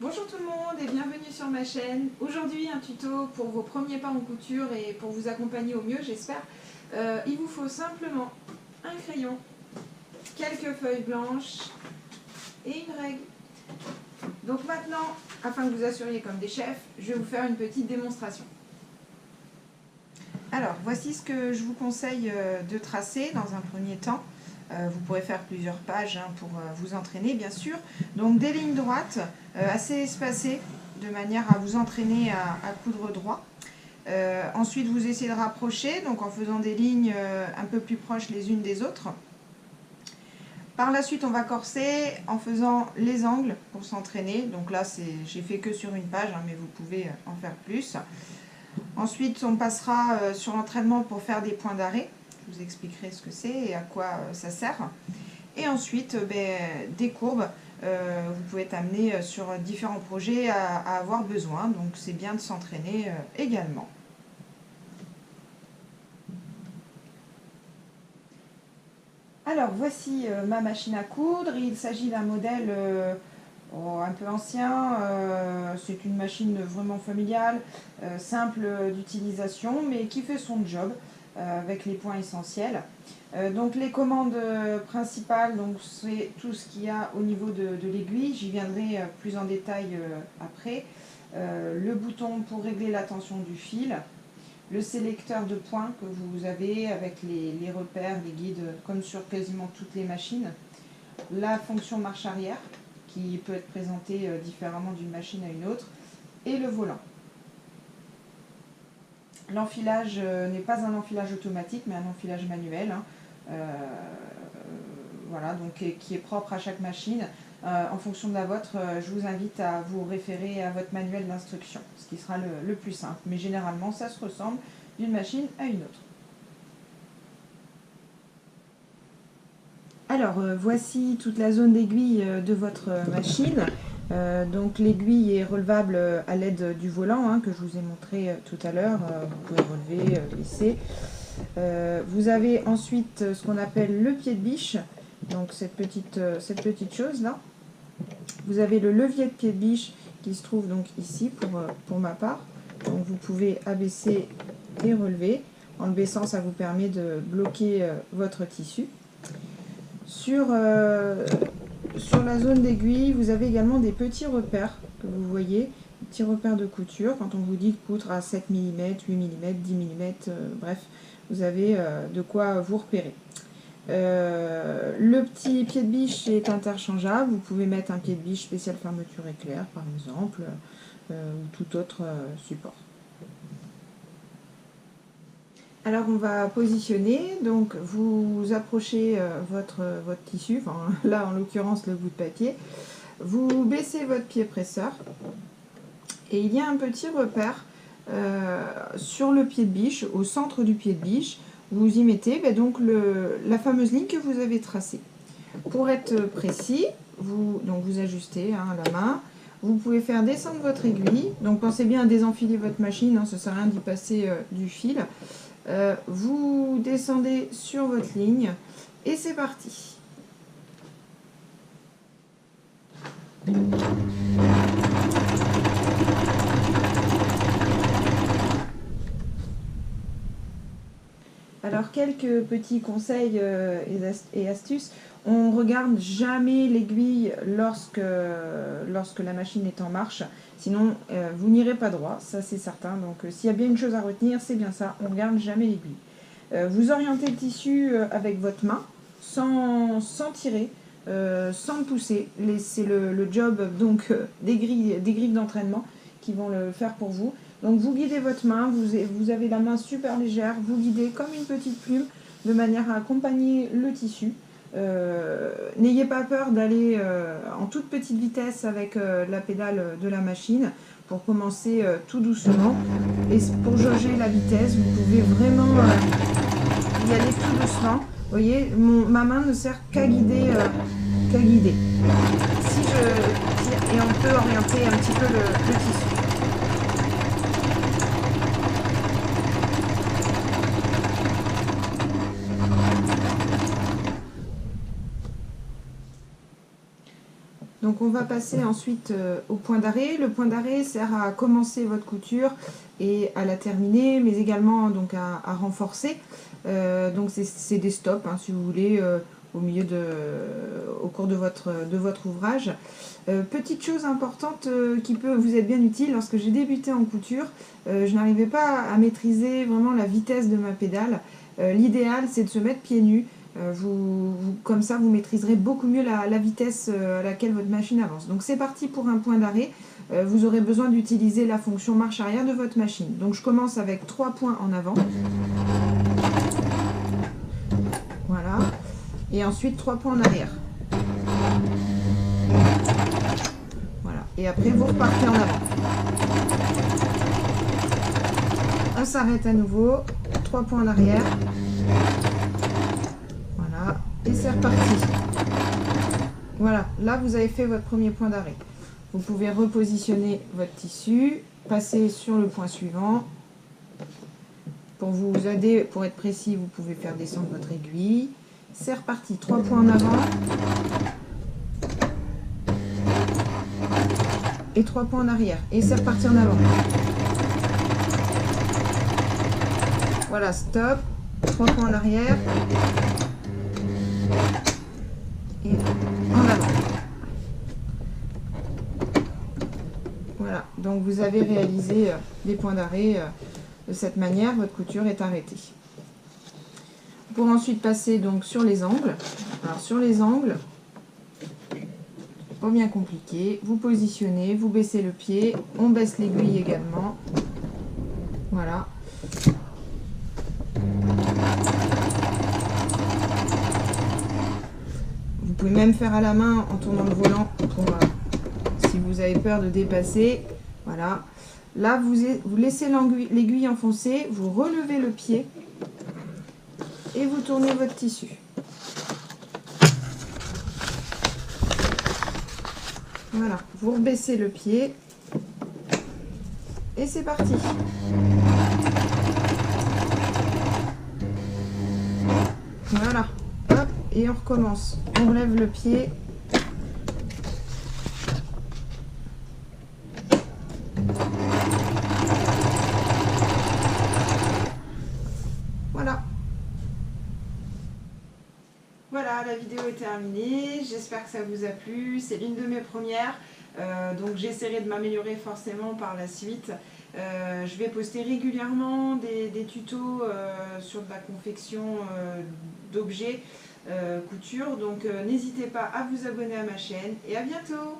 Bonjour tout le monde et bienvenue sur ma chaîne. Aujourd'hui un tuto pour vos premiers pas en couture et pour vous accompagner au mieux j'espère. Il vous faut simplement un crayon, quelques feuilles blanches et une règle. Donc maintenant, afin que vous assuriez comme des chefs, je vais vous faire une petite démonstration. Alors voici ce que je vous conseille de tracer dans un premier temps. Vous pourrez faire plusieurs pages pour vous entraîner bien sûr. Donc des lignes droites assez espacées de manière à vous entraîner à coudre droit. Ensuite vous essayez de rapprocher donc en faisant des lignes un peu plus proches les unes des autres. Par la suite on va corser en faisant les angles pour s'entraîner. Donc là j'ai fait que sur une page mais vous pouvez en faire plus. Ensuite on passera sur l'entraînement pour faire des points d'arrêt. Je vous expliquerai ce que c'est et à quoi ça sert. Et ensuite, des courbes, vous pouvez être amené sur différents projets à avoir besoin. Donc c'est bien de s'entraîner également. Alors voici ma machine à coudre. Il s'agit d'un modèle un peu ancien. C'est une machine vraiment familiale, simple d'utilisation, mais qui fait son job. Avec les points essentiels. Donc les commandes principales, c'est tout ce qu'il y a au niveau de l'aiguille, j'y viendrai plus en détail après. Le bouton pour régler la tension du fil, le sélecteur de points que vous avez avec les repères, les guides, comme sur quasiment toutes les machines. La fonction marche arrière, qui peut être présentée différemment d'une machine à une autre, et le volant. L'enfilage n'est pas un enfilage automatique, mais un enfilage manuel. Voilà, donc qui est propre à chaque machine. En fonction de la vôtre, je vous invite à vous référer à votre manuel d'instruction, ce qui sera le plus simple. Mais généralement, ça se ressemble d'une machine à une autre. Alors, voici toute la zone d'aiguille de votre machine. Donc l'aiguille est relevable à l'aide du volant que je vous ai montré tout à l'heure. Vous pouvez relever, laisser. Vous avez ensuite ce qu'on appelle le pied de biche, donc cette petite chose là. Vous avez le levier de pied de biche qui se trouve donc ici pour ma part. Donc vous pouvez abaisser et relever. En le baissant, ça vous permet de bloquer votre tissu. Sur la zone d'aiguille, vous avez également des petits repères que vous voyez, des petits repères de couture. Quand on vous dit de coudre à 7 mm, 8 mm, 10 mm, bref, vous avez de quoi vous repérer. Le petit pied de biche est interchangeable. Vous pouvez mettre un pied de biche spécial fermeture éclair, par exemple, ou tout autre support. Alors on va positionner, donc vous approchez votre tissu, enfin là en l'occurrence le bout de papier, vous baissez votre pied presseur et il y a un petit repère sur le pied de biche, au centre du pied de biche, vous y mettez donc la fameuse ligne que vous avez tracée. Pour être précis, vous ajustez la main. Vous pouvez faire descendre votre aiguille, donc pensez bien à désenfiler votre machine, ça ne sert à rien d'y passer du fil. Vous descendez sur votre ligne et c'est parti. Alors quelques petits conseils et astuces. On ne regarde jamais l'aiguille lorsque la machine est en marche, sinon vous n'irez pas droit, ça c'est certain. Donc s'il y a bien une chose à retenir, c'est bien ça, on ne regarde jamais l'aiguille. Vous orientez le tissu avec votre main, sans tirer, sans le pousser. C'est le job des griffes d'entraînement qui vont le faire pour vous. Donc vous guidez votre main, vous avez la main super légère, vous guidez comme une petite plume de manière à accompagner le tissu. N'ayez pas peur d'aller en toute petite vitesse avec la pédale de la machine pour commencer tout doucement. Et pour jauger la vitesse, vous pouvez vraiment y aller tout doucement. Vous voyez, ma main ne sert qu'à guider. Si je tire, et on peut orienter un petit peu le tissu. Donc Donc on va passer ensuite au point d'arrêt. Le point d'arrêt sert à commencer votre couture et à la terminer, mais également donc à renforcer. Donc c'est des stops, hein, si vous voulez, au cours de votre ouvrage. Petite chose importante qui peut vous être bien utile, lorsque j'ai débuté en couture, je n'arrivais pas à maîtriser vraiment la vitesse de ma pédale. L'idéal, c'est de se mettre pieds nus. Comme ça, vous maîtriserez beaucoup mieux la vitesse à laquelle votre machine avance. Donc c'est parti pour un point d'arrêt. Vous aurez besoin d'utiliser la fonction marche arrière de votre machine. Donc je commence avec 3 points en avant. Voilà. Et ensuite 3 points en arrière. Voilà. Et après vous repartez en avant. On s'arrête à nouveau. 3 points en arrière. Voilà. Et c'est reparti. Voilà. Là vous avez fait votre premier point d'arrêt. Vous pouvez repositionner votre tissu, passer sur le point suivant. Pour vous aider, pour être précis, vous pouvez faire descendre votre aiguille. C'est reparti, 3 points en avant. Et 3 points en arrière. Et c'est reparti en avant. Voilà, stop. 3 points en arrière. Et en avant. Voilà, donc vous avez réalisé des points d'arrêt de cette manière, votre couture est arrêtée. Pour ensuite passer donc sur les angles. Alors sur les angles, pas bien compliqué, vous positionnez, vous baissez le pied, on baisse l'aiguille également. Voilà. Vous pouvez même faire à la main en tournant le volant pour si vous avez peur de dépasser. Voilà. Là, vous laissez l'aiguille enfoncée, vous relevez le pied et vous tournez votre tissu. Voilà, vous rebaissez le pied et c'est parti. Voilà, hop, et on recommence. On relève le pied. Voilà. Voilà, la vidéo est terminée. J'espère que ça vous a plu. C'est l'une de mes premières. Donc j'essaierai de m'améliorer forcément par la suite. Je vais poster régulièrement des tutos sur de la confection d'objets couture. Donc n'hésitez pas à vous abonner à ma chaîne et à bientôt!